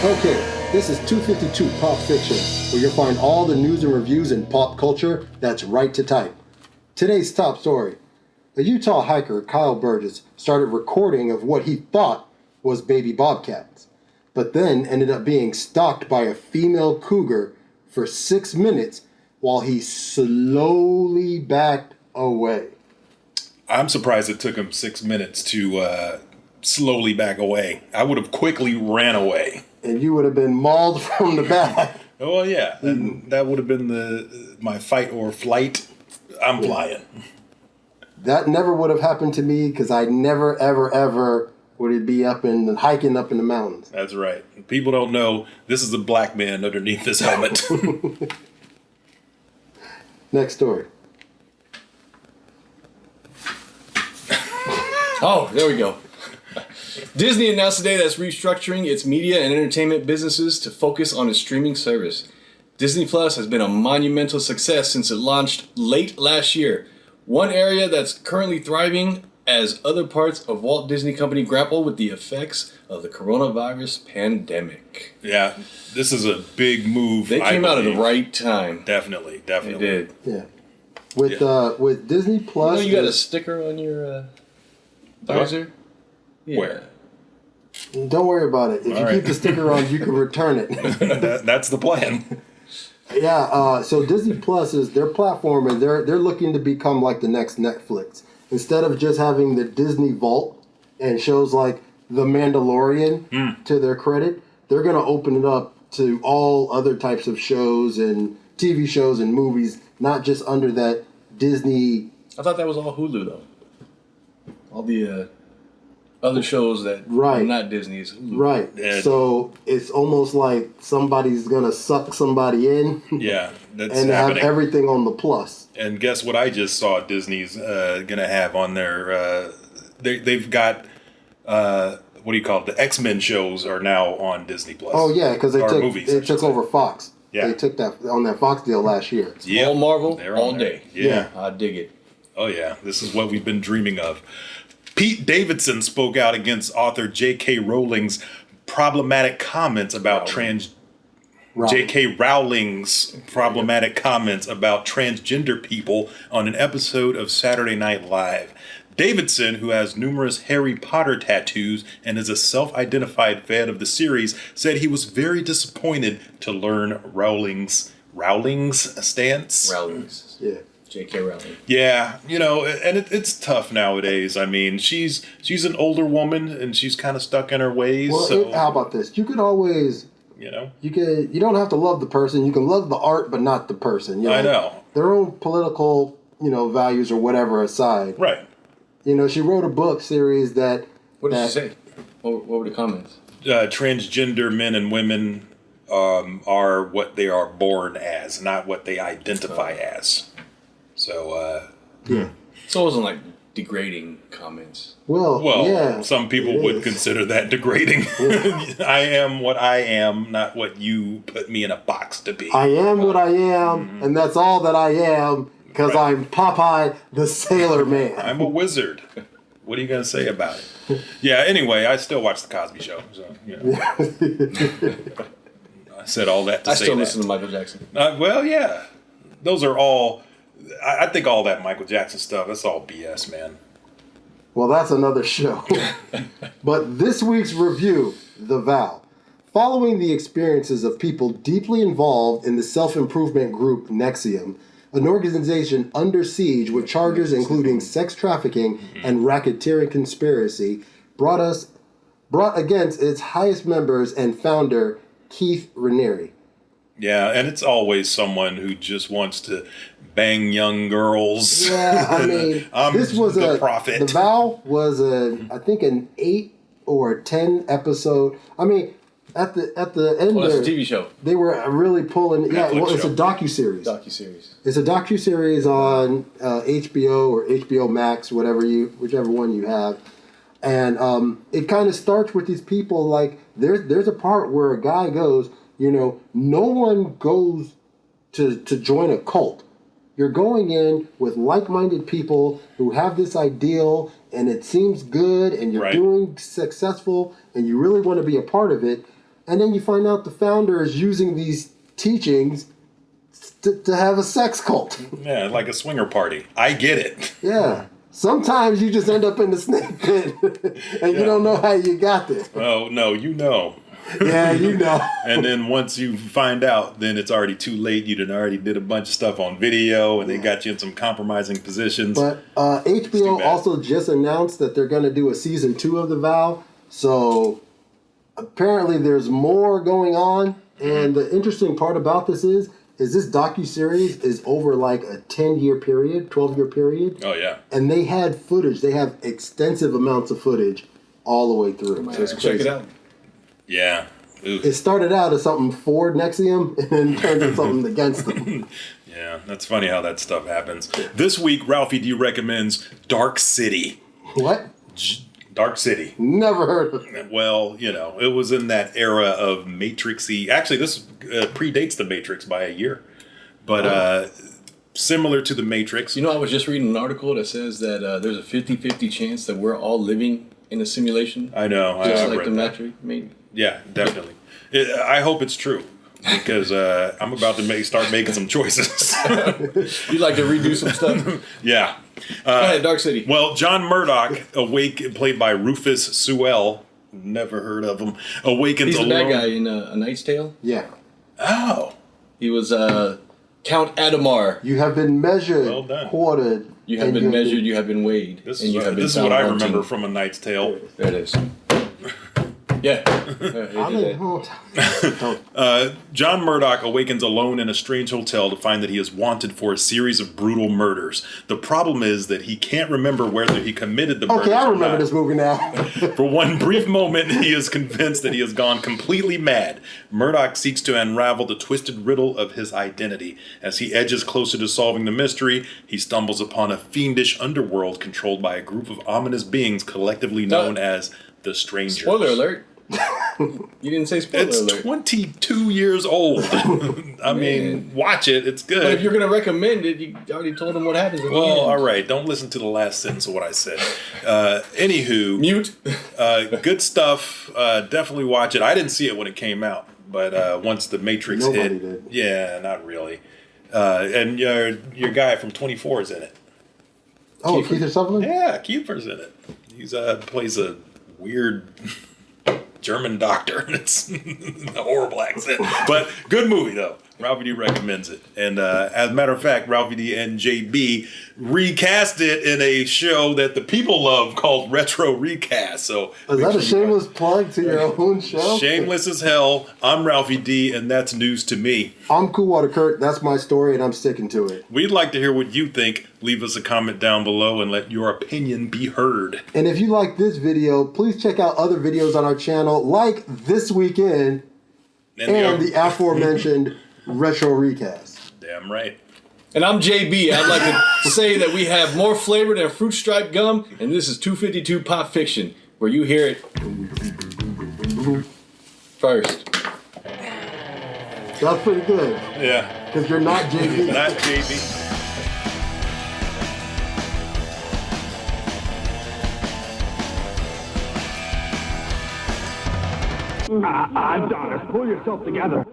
Okay, this is 252 Pop Fiction, where you'll find all the news and reviews in pop culture that's right to type. Today's top story. A Utah hiker, Kyle Burgess, started recording of what he thought was baby bobcats, but then ended up being stalked by a female cougar for 6 minutes while he slowly backed away. I'm surprised it took him 6 minutes to slowly back away. I would have quickly ran away. And you would have been mauled from the back. Oh, yeah. And that would have been my fight or flight. I'm flying. That never would have happened to me because I never, ever, ever would be hiking up in the mountains. That's right. People don't know this is a black man underneath this helmet. Next story. Oh, there we go. Disney announced today that it's restructuring its media and entertainment businesses to focus on its streaming service. Disney Plus has been a monumental success since it launched late last year. One area that's currently thriving as other parts of Walt Disney Company grapple with the effects of the coronavirus pandemic. Yeah, this is a big move. They came out at the right time. Definitely. They did. Yeah. With Disney Plus... You got a sticker on your visor? Yeah. Where? Don't worry about it. If you keep the sticker on, you can return it. That's the plan. Yeah, so Disney Plus is their platform, and they're looking to become like the next Netflix. Instead of just having the Disney Vault and shows like The Mandalorian to their credit, they're going to open it up to all other types of shows and TV shows and movies, not just under that Disney... I thought that was all Hulu, though. All the... other shows that are not Disney's. Right. So it's almost like somebody's going to suck somebody in. Yeah. That's and happening. have everything on the plus. And guess what I just saw Disney's going to have on their... they've got... what do you call it? The X-Men shows are now on Disney Plus. Oh, yeah, because they took over Fox. Yeah. They took that on that Fox deal last year. Yep. All Marvel, all day. Yeah. I dig it. Oh, yeah. This is what we've been dreaming of. Pete Davidson spoke out against author J.K. Rowling's problematic comments about J.K. Rowling's problematic comments about transgender people on an episode of Saturday Night Live. Davidson, who has numerous Harry Potter tattoos and is a self-identified fan of the series, said he was very disappointed to learn Rowling's stance. Rowling's. Yeah. J.K. Rowling. Yeah, and it's tough nowadays. I mean, she's an older woman and she's kind of stuck in her ways. Well, how about this? You could always, you don't have to love the person. You can love the art, but not the person. I know. Their own political, values or whatever aside. Right. She wrote a book series that. What did she say? What were the comments? Transgender men and women are what they are born as, not what they identify as. So, yeah. So it wasn't like degrading comments. Well, yeah. Some people would consider that degrading. Yeah. I am what I am, not what you put me in a box to be. I am what I am, and that's all that I am, because I'm Popeye the Sailor Man. I'm a wizard. What are you going to say about it? Yeah, anyway, I still watch The Cosby Show. So, I said all that to say that. I still listen to Michael Jackson. Well, yeah. Those are all... I think all that Michael Jackson stuff, that's all BS, man. Well, that's another show. But this week's review, The Vow. Following the experiences of people deeply involved in the self-improvement group NXIVM, an organization under siege with charges including sex trafficking and racketeering conspiracy, brought against its highest members and founder, Keith Raniere. Yeah, and it's always someone who just wants to bang young girls. Yeah, I mean, this was the prophet. The Vow was I think an 8 or 10 episode. I mean, at the end, it's a TV show. They were really pulling. It's a docuseries. It's a docuseries on HBO or HBO Max, whichever one you have, and it kind of starts with these people. Like there's a part where a guy goes, no one goes to join a cult. You're going in with like-minded people who have this ideal, and it seems good, and you're doing successful, and you really want to be a part of it. and then you find out the founder is using these teachings to have a sex cult. Yeah, like a swinger party. I get it. Yeah. Sometimes you just end up in the snake pit and you don't know how you got there. Oh, no, you know. Yeah, you know. And then once you find out, then it's already too late. You already did a bunch of stuff on video, and they got you in some compromising positions. But HBO also just announced that they're going to do a season 2 of The Vow. So apparently there's more going on. And the interesting part about this is this docuseries is over like a 10-year period, 12-year period. Oh, yeah. And they had footage. They have extensive amounts of footage all the way through. So check it out. Yeah. Ooh. It started out as something for Nexium and then turned into something against them. Yeah, that's funny how that stuff happens. This week, Ralphie D recommends Dark City. What? Dark City. Never heard of it. Well, it was in that era of Matrix-y. Actually, this predates the Matrix by a year. But similar to the Matrix. I was just reading an article that says that there's a 50-50 chance that we're all living in a simulation. I know. Just I like read the that. Matrix, maybe. Yeah, definitely. I hope it's true. Because I'm about to start making some choices. You'd like to redo some stuff? Yeah. Go ahead, Dark City. Well, John Murdoch, played by Rufus Sewell, never heard of him, awakens He's the alone. bad guy in A Knight's Tale. Yeah. Oh. He was Count Adamar. You have been measured, Well done. quartered. You have been measured, you have been weighed. This and is, you have been this is what found I wanting. remember from A Knight's Tale. There it is. Yeah. John Murdoch awakens alone in a strange hotel to find that he is wanted for a series of brutal murders. The problem is that he can't remember whether he committed the murders Okay, I or remember not. this movie now. For one brief moment, he is convinced that he has gone completely mad. Murdoch seeks to unravel the twisted riddle of his identity. As he edges closer to solving the mystery, he stumbles upon a fiendish underworld controlled by a group of ominous beings collectively known as the Strangers. Spoiler alert. You didn't say spoiler It's alert. 22 years old. I mean, watch it. It's good. But if you're going to recommend it, you already told them what happens at the Well, end. all right. Don't listen to the last sentence of what I said. Anywho, Mute. good stuff. Definitely watch it. I didn't see it when it came out, but once the Matrix Nobody hit, did. yeah, not really. And your guy from 24 is in it. Oh, Keith Sutherland? Yeah, Kiefer's in it. He's plays a weird German doctor, and it's a horrible accent. But good movie, though. Ralphie D recommends it. And as a matter of fact, Ralphie D and JB recast it in a show that the people love called Retro Recast. So Is that a shameless plug to your own show? shameless as hell. I'm Ralphie D, and that's news to me. I'm Coolwater Kurt. That's my story, and I'm sticking to it. We'd like to hear what you think. Leave us a comment down below and let your opinion be heard. And if you like this video, please check out other videos on our channel, like This Weekend and the aforementioned Retro Recast. Damn right. And I'm JB. I'd like to say that we have more flavor than fruit stripe gum, and this is 252 Pop Fiction, where you hear it first. That's pretty good, Yeah. because you're not JB. Not JB. Adonis, pull yourself together.